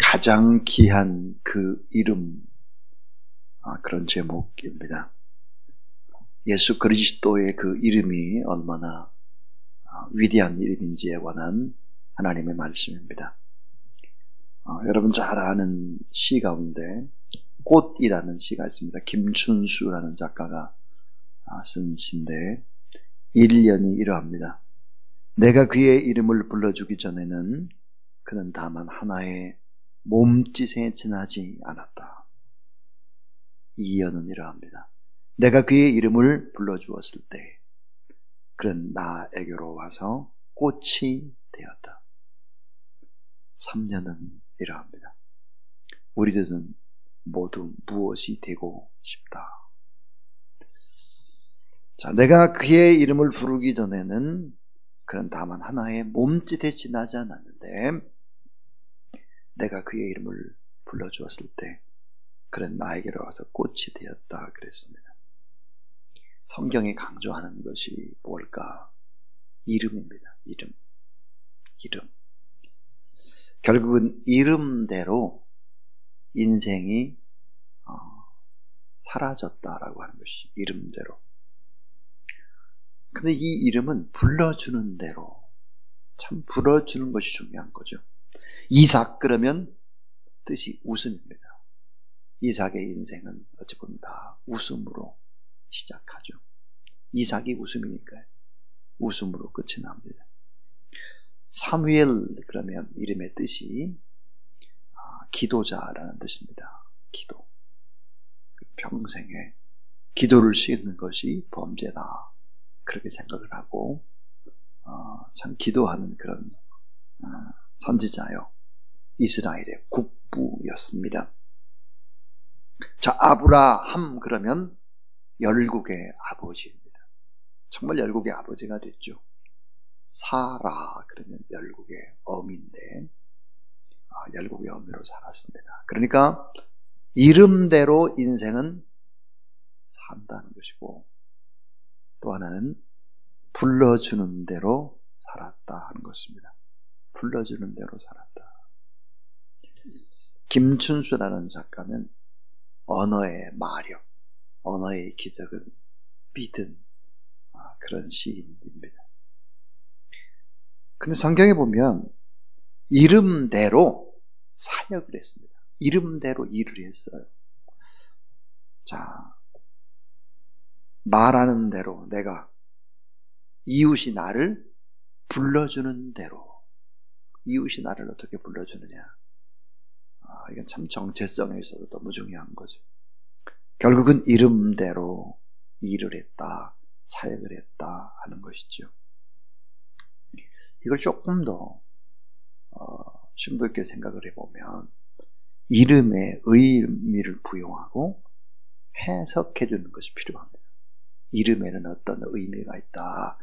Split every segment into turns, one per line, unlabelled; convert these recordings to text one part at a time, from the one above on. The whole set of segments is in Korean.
가장 귀한 그 이름, 그런 제목입니다. 예수 그리스도의 그 이름이 얼마나 위대한 이름인지에 관한 하나님의 말씀입니다. 여러분 잘 아는 시 가운데 꽃이라는 시가 있습니다. 김춘수라는 작가가 쓴 시인데 1년이 이러합니다. 내가 그의 이름을 불러주기 전에는 그는 다만 하나의 몸짓에 지나지 않았다. 2년은 이러합니다. 내가 그의 이름을 불러주었을 때 그는 나에게로 와서 꽃이 되었다. 3년은 이러합니다. 우리들은 모두 무엇이 되고 싶다. 자, 내가 그의 이름을 부르기 전에는 그는 다만 하나의 몸짓에 지나지 않았는데 내가 그의 이름을 불러주었을 때 그는 나에게로 와서 꽃이 되었다 그랬습니다. 성경이 강조하는 것이 뭘까? 이름입니다. 이름. 결국은 이름대로 인생이 사라졌다라고 하는 것이 이름대로. 근데 이 이름은 불러주는 대로, 참 불러주는 것이 중요한 거죠. 이삭 그러면 뜻이 웃음입니다. 이삭의 인생은 어찌 보면 다 웃음으로 시작하죠. 이삭이 웃음이니까요. 웃음으로 끝이 납니다. 사무엘 그러면 이름의 뜻이 기도자라는 뜻입니다. 기도. 평생에 기도를 쉬는 것이 범죄다. 그렇게 생각을 하고 참 기도하는 그런 선지자요. 이스라엘의 국부였습니다. 자, 아브라함 그러면 열국의 아버지입니다. 정말 열국의 아버지가 됐죠. 사라 그러면 열국의 어미인데 열국의 어미로 살았습니다. 그러니까 이름대로 인생은 산다는 것이고 또 하나는 불러주는 대로 살았다 하는 것입니다. 불러주는 대로 살았다. 김춘수라는 작가는 언어의 마력, 언어의 기적은 믿음, 그런 시인입니다. 근데 성경에 보면 이름대로 사역을 했습니다. 이름대로 일을 했어요. 자, 말하는 대로 내가 이웃이 나를 불러주는 대로 이웃이 나를 어떻게 불러주느냐. 이건 참 정체성에 있어서 너무 중요한 거죠. 결국은 이름대로 일을 했다, 사역을 했다 하는 것이죠. 이걸 조금 더 심도 있게 생각을 해보면 이름의 의미를 부여하고 해석해 주는 것이 필요합니다. 이름에는 어떤 의미가 있다.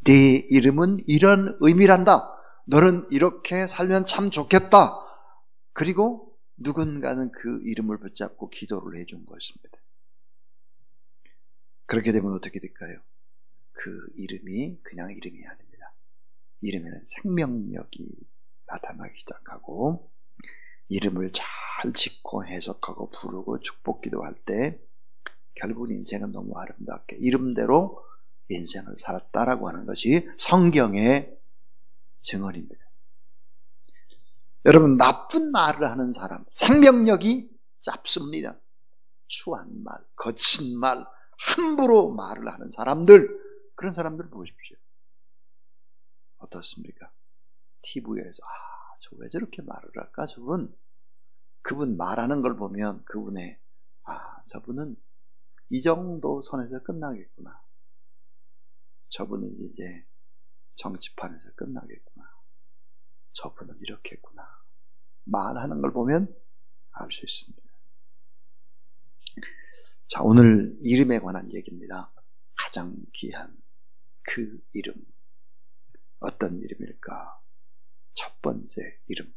네 이름은 이런 의미란다. 너는 이렇게 살면 참 좋겠다. 그리고 누군가는 그 이름을 붙잡고 기도를 해준 것입니다. 그렇게 되면 어떻게 될까요? 그 이름이 그냥 이름이 아닙니다. 이름에는 생명력이 나타나기 시작하고 이름을 잘 짓고 해석하고 부르고 축복 기도할 때 결국 인생은 너무 아름답게 이름대로 인생을 살았다라고 하는 것이 성경의 증언입니다. 여러분, 나쁜 말을 하는 사람, 생명력이 짧습니다. 추한 말, 거친 말, 함부로 말을 하는 사람들, 그런 사람들 보십시오. 어떻습니까? TV에서 저 왜 저렇게 말을 할까? 그분 말하는 걸 보면 그분의 저분은 이 정도 선에서 끝나겠구나. 저분은 이제 정치판에서 끝나겠구나. 저분은 이렇겠구나. 말하는 걸 보면 알 수 있습니다. 자, 오늘 이름에 관한 얘기입니다. 가장 귀한 그 이름. 어떤 이름일까? 첫 번째 이름.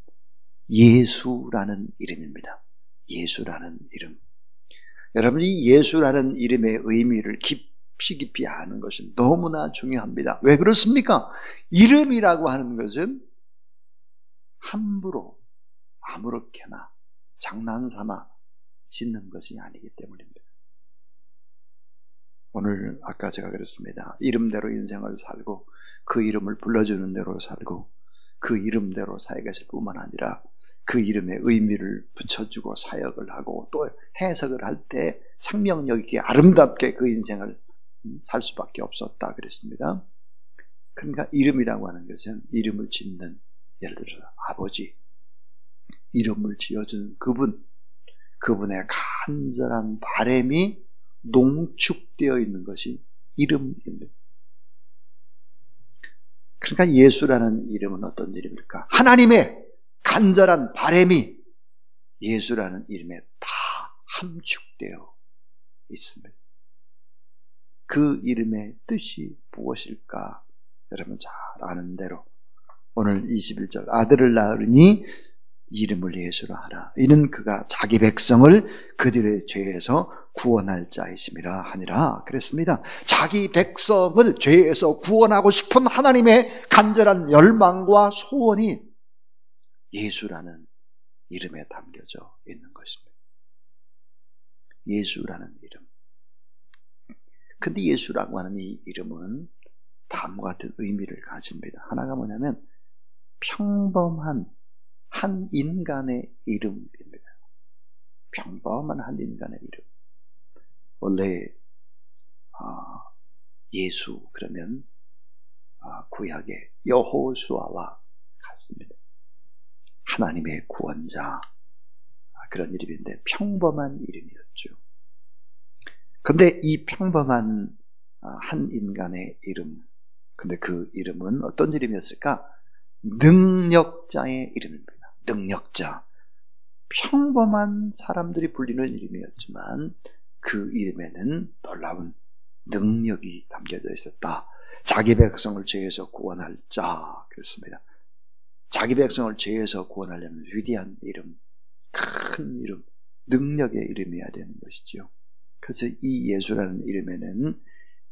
예수라는 이름입니다. 예수라는 이름. 여러분, 이 예수라는 이름의 의미를 깊이 아는 것은 너무나 중요합니다. 왜 그렇습니까? 이름이라고 하는 것은 함부로 아무렇게나 장난삼아 짓는 것이 아니기 때문입니다. 오늘 아까 제가 그랬습니다. 이름대로 인생을 살고 그 이름을 불러주는 대로 살고 그 이름대로 살아가실 뿐만 아니라 그 이름에 의미를 붙여주고 사역을 하고 또 해석을 할 때 생명력 있게 아름답게 그 인생을 살 수밖에 없었다 그랬습니다. 그러니까 이름이라고 하는 것은 이름을 짓는, 예를 들어서 아버지, 이름을 지어준 그분의 간절한 바람이 농축되어 있는 것이 이름입니다. 그러니까 예수라는 이름은 어떤 이름일까? 하나님의 간절한 바람이 예수라는 이름에 다 함축되어 있습니다. 그 이름의 뜻이 무엇일까? 여러분 잘 아는 대로 오늘 21절 아들을 낳으니 이름을 예수로 하라. 이는 그가 자기 백성을 그들의 죄에서 구원할 자이심이라 하니라 그랬습니다. 자기 백성을 죄에서 구원하고 싶은 하나님의 간절한 열망과 소원이 예수라는 이름에 담겨져 있는 것입니다. 예수라는 이름. 근데 예수라고 하는 이 이름은 다음과 같은 의미를 가집니다. 하나가 뭐냐면 평범한 한 인간의 이름입니다. 평범한 한 인간의 이름. 원래 예수 그러면 구약의 여호수아와 같습니다. 하나님의 구원자, 그런 이름인데 평범한 이름이었죠. 근데 이 평범한 한 인간의 이름, 근데 그 이름은 어떤 이름이었을까? 능력자의 이름입니다. 능력자. 평범한 사람들이 불리는 이름이었지만 그 이름에는 놀라운 능력이 담겨져 있었다. 자기 백성을 죄에서 구원할 자, 그렇습니다. 자기 백성을 죄에서 구원하려면 위대한 이름, 큰 이름, 능력의 이름이어야 되는 것이죠. 그래서 이 예수라는 이름에는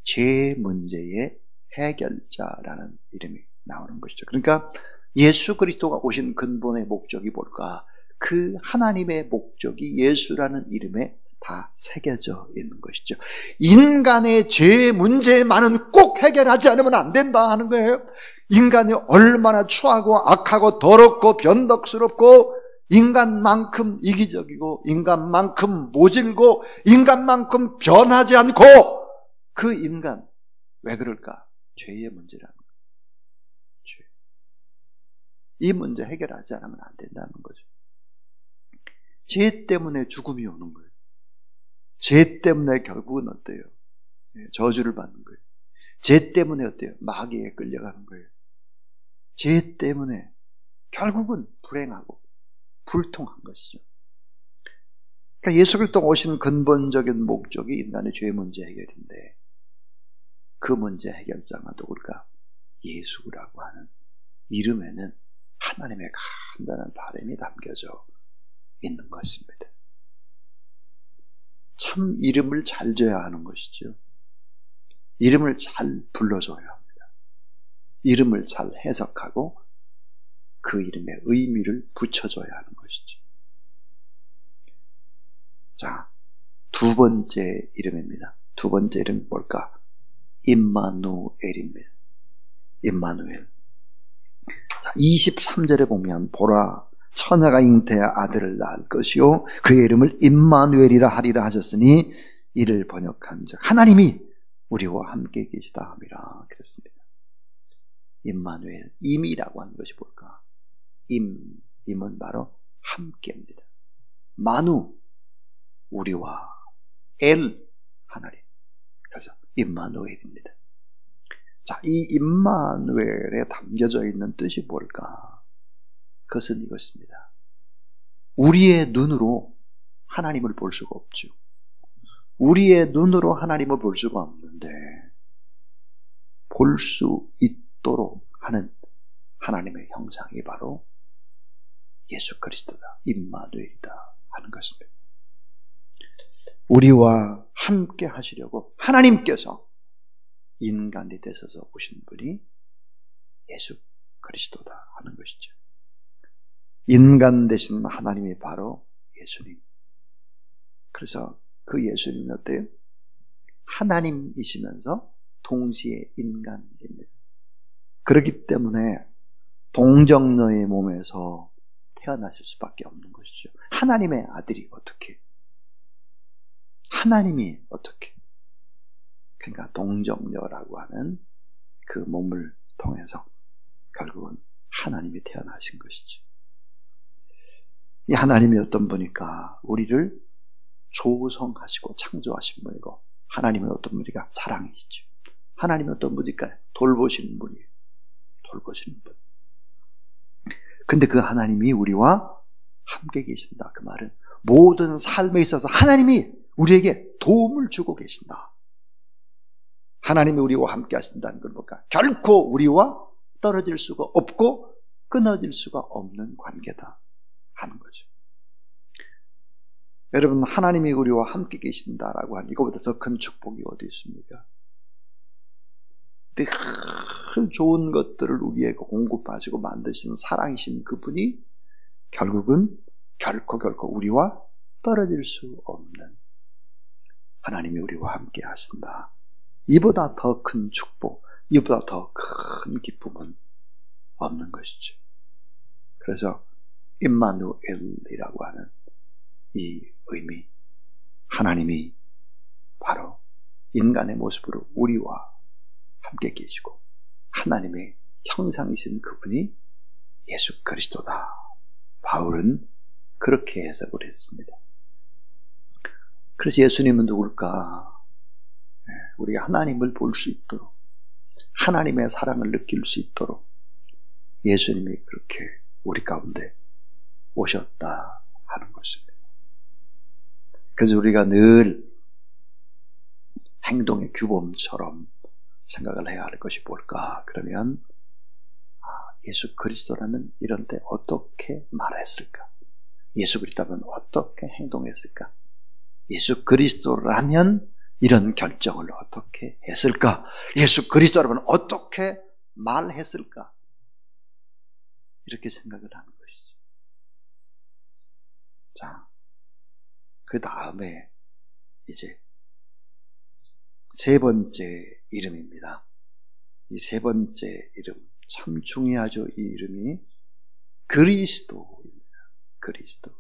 죄 문제의 해결자라는 이름이 나오는 것이죠. 그러니까 예수 그리스도가 오신 근본의 목적이 뭘까? 그 하나님의 목적이 예수라는 이름에 다 새겨져 있는 것이죠. 인간의 죄 문제만은 꼭 해결하지 않으면 안 된다 하는 거예요. 인간이 얼마나 추하고 악하고 더럽고 변덕스럽고 인간만큼 이기적이고 인간만큼 모질고 인간만큼 변하지 않고 그 인간 왜 그럴까? 죄의 문제라는 거예요. 죄. 이 문제 해결하지 않으면 안 된다는 거죠. 죄 때문에 죽음이 오는 거예요. 죄 때문에 결국은 어때요? 저주를 받는 거예요. 죄 때문에 어때요? 마귀에 끌려가는 거예요. 죄 때문에 결국은 불행하고 불통한 것이죠. 그러니까 예수 그리스도가 오신 근본적인 목적이 인간의 죄 문제 해결인데 그 문제 해결자가 누굴까? 예수라고 하는 이름에는 하나님의 간단한 바람이 담겨져 있는 것입니다. 참 이름을 잘 줘야 하는 것이죠. 이름을 잘 불러줘야 합니다. 이름을 잘 해석하고 그 이름의 의미를 붙여줘야 하는 것이죠. 자, 두 번째 이름입니다. 두 번째 이름이 뭘까? 임마누엘입니다. 임마누엘. 자, 23절에 보면 보라 처녀가 잉태해 아들을 낳을 것이요 그의 이름을 임마누엘이라 하리라 하셨으니 이를 번역한 즉 하나님이 우리와 함께 계시다 함이라 그랬습니다. 임마누엘, 임이라고 하는 것이 뭘까? 임은 바로 함께입니다. 마누, 우리와, 엘, 하나님. 그래서 임마누엘입니다. 자, 이 임마누엘에 담겨져 있는 뜻이 뭘까? 그것은 이것입니다. 우리의 눈으로 하나님을 볼 수가 없죠. 우리의 눈으로 하나님을 볼 수가 없는데 볼 수 있도록 하는 하나님의 형상이 바로 예수 그리스도다. 임마누엘이다 하는 것입니다. 우리와 함께 하시려고 하나님께서 인간이 되셔서 오신 분이 예수 그리스도다 하는 것이죠. 인간 되신 하나님이 바로 예수님. 그래서 그 예수님은 어때요? 하나님이시면서 동시에 인간입니다. 그렇기 때문에 동정녀의 몸에서 태어나실 수밖에 없는 것이죠. 하나님의 아들이 어떻게? 하나님이 어떻게? 그러니까 동정녀라고 하는 그 몸을 통해서 결국은 하나님이 태어나신 것이죠. 이 하나님이 어떤 분이니까 우리를 조성하시고 창조하신 분이고, 하나님은 어떤 분이니까 사랑이시죠. 하나님은 어떤 분이니까 돌보시는 분이에요. 돌보시는 분. 근데 그 하나님이 우리와 함께 계신다. 그 말은 모든 삶에 있어서 하나님이 우리에게 도움을 주고 계신다. 하나님이 우리와 함께 하신다는 건 뭘까? 결코 우리와 떨어질 수가 없고 끊어질 수가 없는 관계다 하는 거죠. 여러분, 하나님이 우리와 함께 계신다라고 하는 이거보다 더 큰 축복이 어디 있습니까? 늘 좋은 것들을 우리에게 공급하시고 만드신 사랑이신 그분이 결국은 결코 우리와 떨어질 수 없는 하나님이 우리와 함께 하신다. 이보다 더 큰 축복, 이보다 더 큰 기쁨은 없는 것이죠. 그래서 임마누엘이라고 하는 이 의미, 하나님이 바로 인간의 모습으로 우리와 함께 계시고 하나님의 형상이신 그분이 예수 그리스도다. 바울은 그렇게 해석을 했습니다. 그래서 예수님은 누굴까? 우리가 하나님을 볼 수 있도록, 하나님의 사랑을 느낄 수 있도록 예수님이 그렇게 우리 가운데 오셨다 하는 것입니다. 그래서 우리가 늘 행동의 규범처럼 생각을 해야 할 것이 뭘까? 그러면 예수 그리스도라면 이런 때 어떻게 말했을까? 예수 그리스도라면 어떻게 행동했을까? 예수 그리스도라면 이런 결정을 어떻게 했을까? 예수 그리스도라면 어떻게 말했을까? 이렇게 생각을 하는 것이죠. 자, 그 다음에 이제 세 번째 이름입니다. 이 세 번째 이름 참 중요하죠. 이 이름이 그리스도입니다. 그리스도.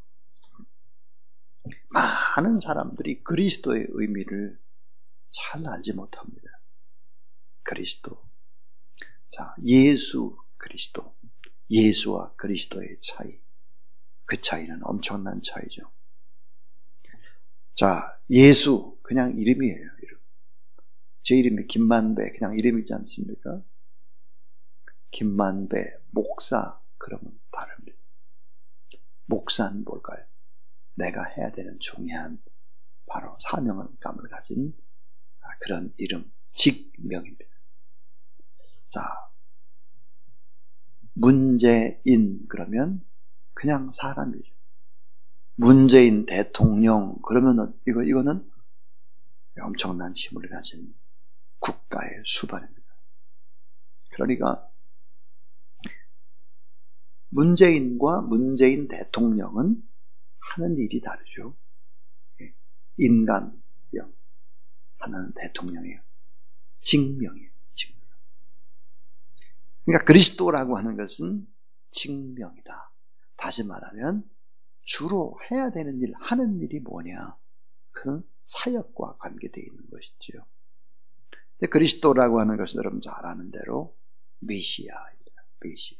많은 사람들이 그리스도의 의미를 잘 알지 못합니다. 그리스도. 자, 예수 그리스도. 예수와 그리스도의 차이. 그 차이는 엄청난 차이죠. 자, 예수 그냥 이름이에요. 이름. 제 이름이 김만배 그냥 이름이지 않습니까? 김만배 목사 그러면 다릅니다. 목사는 뭘까요? 내가 해야 되는 중요한 바로 사명감을 가진 그런 이름, 직명입니다. 자, 문재인 그러면 그냥 사람이죠. 문재인 대통령 그러면 이거는 엄청난 힘을 가진 국가의 수반입니다. 그러니까 문재인과 문재인 대통령은 하는 일이 다르죠. 인간형, 하나는 대통령이에요. 직명이에요. 직명. 그러니까 그리스도라고 하는 것은 직명이다. 다시 말하면 주로 해야 되는 일, 하는 일이 뭐냐? 그것은 사역과 관계되어 있는 것이지요. 그리스도라고 하는 것은 여러분 잘 아는 대로 메시아입니다. 메시아.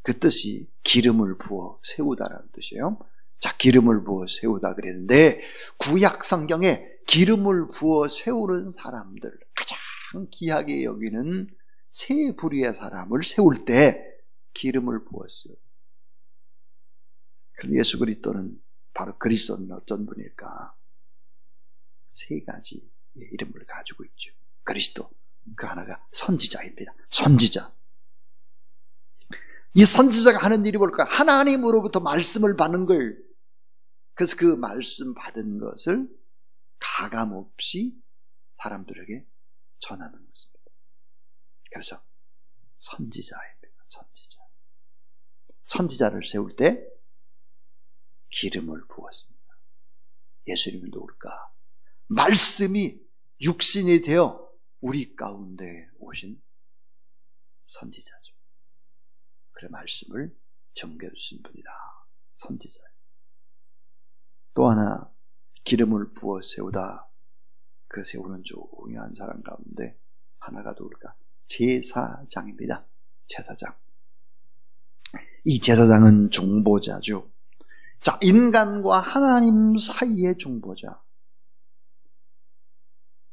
그 뜻이 기름을 부어 세우다라는 뜻이에요. 자, 기름을 부어 세우다 그랬는데 구약 성경에 기름을 부어 세우는 사람들, 가장 귀하게 여기는 세 부류의 사람을 세울 때 기름을 부었어요. 그럼 예수 그리스도는 바로 그리스도는 어떤 분일까? 세 가지 이름을 가지고 있죠. 그리스도, 그 하나가 선지자입니다. 선지자. 이 선지자가 하는 일이 뭘까? 하나님으로부터 말씀을 받는 걸, 그래서 그 말씀 받은 것을 가감없이 사람들에게 전하는 것입니다. 그래서 선지자입니다. 선지자. 선지자를 세울 때 기름을 부었습니다. 예수님은 누굴까? 말씀이 육신이 되어 우리 가운데 오신 선지자죠. 그 말씀을 전겨주신 분이다. 선지자. 또 하나 기름을 부어 세우다. 그 세우는 중요한 사람 가운데 하나가 누굴까? 제사장입니다. 제사장. 이 제사장은 중보자죠. 자, 인간과 하나님 사이의 중보자.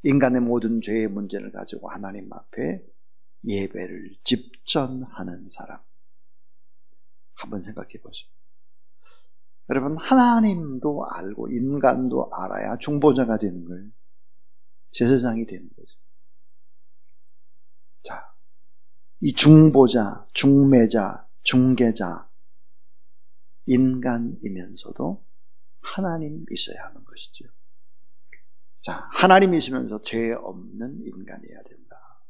인간의 모든 죄의 문제를 가지고 하나님 앞에 예배를 집전하는 사람. 한번 생각해 보시죠. 여러분, 하나님도 알고 인간도 알아야 중보자가 되는 거예요. 제사장이 되는 거죠. 자, 이 중보자, 중매자, 중개자, 인간이면서도 하나님이셔야 하는 것이죠. 자, 하나님이시면서 죄 없는 인간이어야 된다.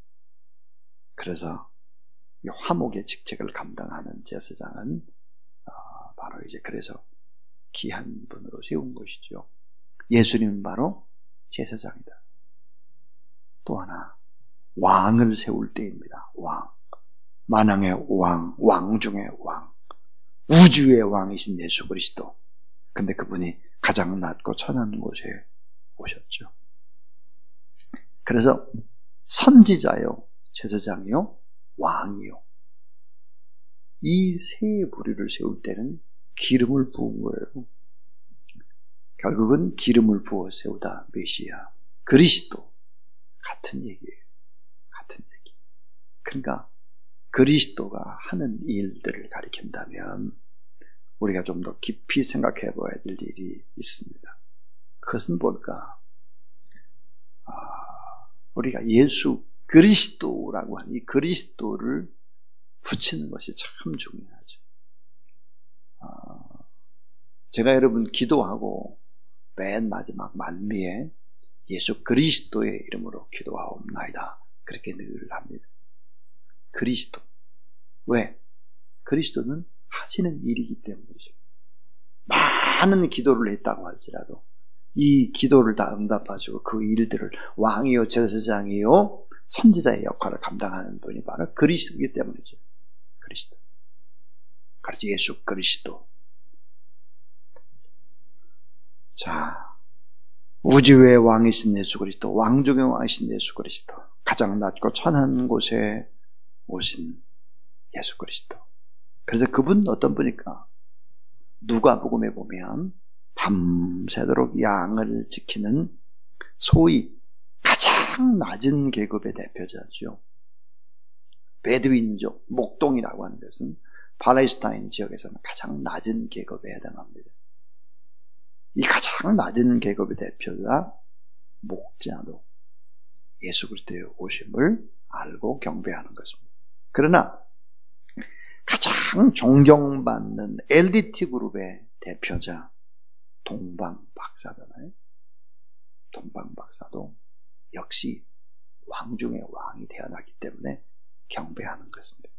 그래서 이 화목의 직책을 감당하는 제사장은 바로 이제 그래서 귀한 분으로 세운 것이죠. 예수님은 바로 제사장이다. 또 하나, 왕을 세울 때입니다. 왕. 만왕의 왕, 왕 중의 왕. 우주의 왕이신 예수 그리스도. 근데 그분이 가장 낮고 천한 곳에 오셨죠. 그래서 선지자요, 제사장이요, 왕이요. 이 세 부류를 세울 때는 기름을 부은 거예요. 결국은 기름을 부어 세우다, 메시아, 그리스도. 같은 얘기예요. 같은 얘기. 그러니까 그리스도가 하는 일들을 가리킨다면 우리가 좀 더 깊이 생각해 봐야 될 일이 있습니다. 그것은 뭘까? 우리가 예수 그리스도라고 하는 이 그리스도를 붙이는 것이 참 중요하죠. 제가 여러분 기도하고 맨 마지막 만미에 예수 그리스도의 이름으로 기도하옵나이다. 그렇게 늘 합니다. 그리스도. 왜? 그리스도는 하시는 일이기 때문이죠. 많은 기도를 했다고 할지라도 이 기도를 다 응답하시고 그 일들을 왕이요, 제사장이요, 선지자의 역할을 감당하는 분이 바로 그리스도이기 때문이죠. 그리스도. 그렇지, 예수 그리스도. 자, 우주의 왕이신 예수 그리스도, 왕 중의 왕이신 예수 그리스도, 가장 낮고 천한 곳에 오신 예수 그리스도. 그래서 그분 어떤 분일까? 누가복음에 보면 밤새도록 양을 지키는 소위 가장 낮은 계급의 대표자죠. 베두인족, 목동이라고 하는 것은 팔레스타인 지역에서는 가장 낮은 계급에 해당합니다. 이 가장 낮은 계급의 대표자 목자도 예수 그리스도의 오심을 알고 경배하는 것입니다. 그러나 가장 존경받는 엘리트 그룹의 대표자 동방박사잖아요. 동방박사도 역시 왕 중의 왕이 태어났기 때문에 경배하는 것입니다.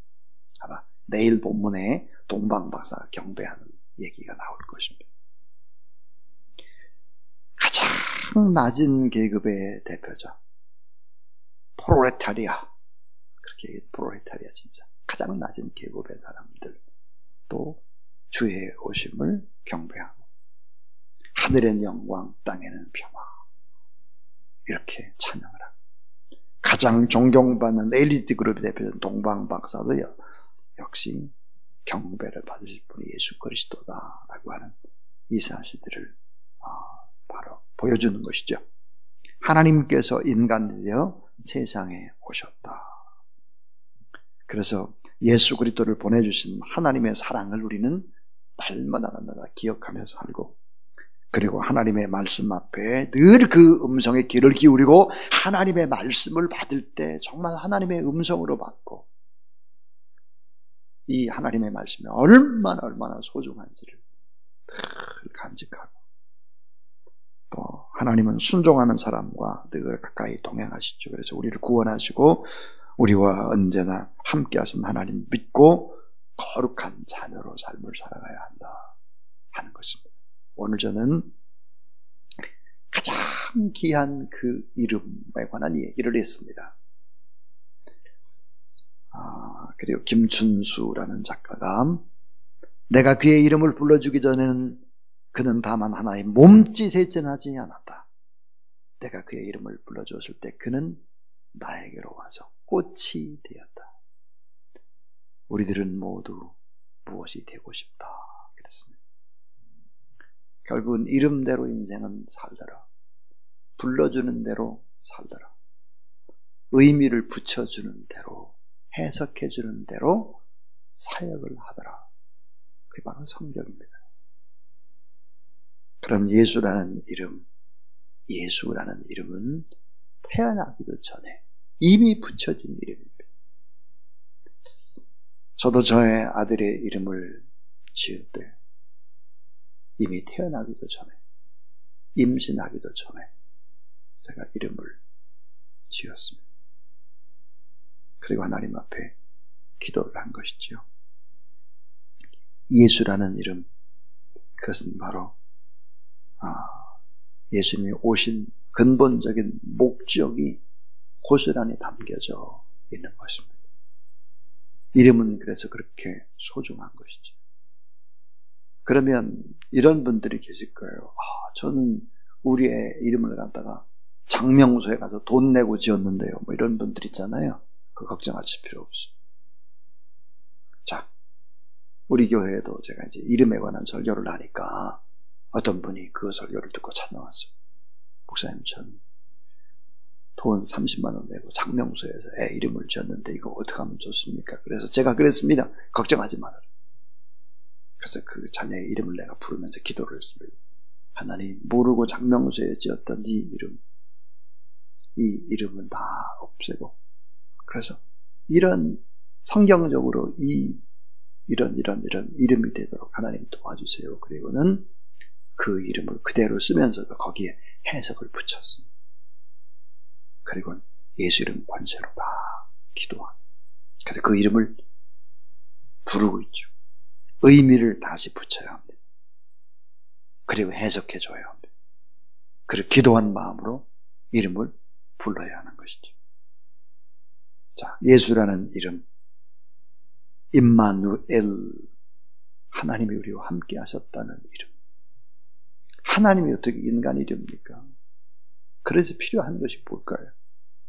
아마 내일 본문에 동방박사가 경배하는 얘기가 나올 것입니다. 가장 낮은 계급의 대표자 프롤레타리아, 그렇게 얘기해서 프롤레타리아 진짜 가장 낮은 계급의 사람들 또 주의 오심을 경배하고 하늘엔 영광 땅에는 평화 이렇게 찬양을 하고 가장 존경받는 엘리트 그룹의 대표자 동방박사도 역시 경배를 받으실 분이 예수 그리스도다라고 하는 이 사실들을 바로 보여주는 것이죠. 하나님께서 인간이 되어 세상에 오셨다. 그래서 예수 그리스도를 보내주신 하나님의 사랑을 우리는 날마다 기억하며 살고, 그리고 하나님의 말씀 앞에 늘 그 음성에 귀를 기울이고 하나님의 말씀을 받을 때 정말 하나님의 음성으로 받고 이 하나님의 말씀이 얼마나 소중한지를 늘 간직하고, 또 하나님은 순종하는 사람과 늘 가까이 동행하시죠. 그래서 우리를 구원하시고 우리와 언제나 함께 하신 하나님 믿고 거룩한 자녀로 삶을 살아가야 한다 하는 것입니다. 오늘 저는 가장 귀한 그 이름에 관한 얘기를 했습니다. 그리고 김춘수라는 작가가 내가 그의 이름을 불러주기 전에는 그는 다만 하나의 몸짓에 지나지 않았다. 내가 그의 이름을 불러주었을 때 그는 나에게로 와서 꽃이 되었다. 우리들은 모두 무엇이 되고 싶다 그랬습니다. 결국은 이름대로 인생은 살더라. 불러주는 대로 살더라. 의미를 붙여주는 대로, 해석해주는 대로 사역을 하더라. 그게 바로 성경입니다. 그럼 예수라는 이름은 태어나기도 전에 이미 붙여진 이름입니다. 저도 저의 아들의 이름을 지을 때 이미 태어나기도 전에, 임신하기도 전에 제가 이름을 지었습니다. 그리고 하나님 앞에 기도를 한 것이지요. 예수라는 이름, 그것은 바로 예수님이 오신 근본적인 목적이 고스란히 담겨져 있는 것입니다. 이름은 그래서 그렇게 소중한 것이죠. 그러면 이런 분들이 계실 거예요. 저는 우리의 이름을 갖다가 장명소에 가서 돈 내고 지었는데요. 뭐 이런 분들 있잖아요. 그거 걱정하실 필요 없어요. 자, 우리 교회에도 제가 이제 이름에 관한 설교를 하니까 어떤 분이 그 설교를 듣고 찾아왔어요. 목사님, 전 돈 30만 원 내고 장명소에서 애 이름을 지었는데 이거 어떻게 하면 좋습니까? 그래서 제가 그랬습니다. 걱정하지 말아라. 그래서 그 자녀의 이름을 내가 부르면서 기도를 했습니다. 하나님, 모르고 장명소에 지었던 이 이름은 다 없애고, 그래서 이런 성경적으로 이런 이름이 되도록 하나님 도와주세요. 그리고는 그 이름을 그대로 쓰면서도 거기에 해석을 붙였습니다. 그리고 예수 이름 권세로 다 기도합니다. 그래서 그 이름을 부르고 있죠. 의미를 다시 붙여야 합니다. 그리고 해석해줘야 합니다. 그리고 기도한 마음으로 이름을 불러야 하는 것이죠. 자, 예수라는 이름, 임마누엘, 하나님이 우리와 함께 하셨다는 이름. 하나님이 어떻게 인간이 됩니까? 그래서 필요한 것이 뭘까요?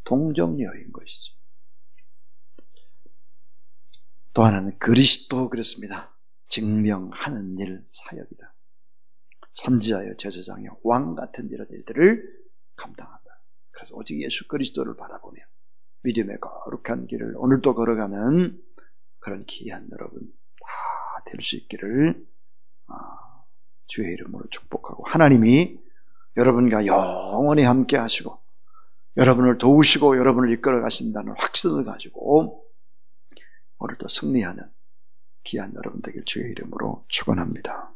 동정녀인 것이죠. 또 하나는 그리스도, 그렇습니다. 증명하는 일, 사역이다. 선지자여 제사장여 왕 같은 이런 일들을 감당한다. 그래서 오직 예수 그리스도를 바라보며 믿음의 거룩한 길을 오늘도 걸어가는 그런 귀한 여러분 다 될 수 있기를 주의 이름으로 축복하고, 하나님이 여러분과 영원히 함께 하시고 여러분을 도우시고 여러분을 이끌어 가신다는 확신을 가지고 오늘도 승리하는 귀한 여러분 되길 주의 이름으로 축원합니다.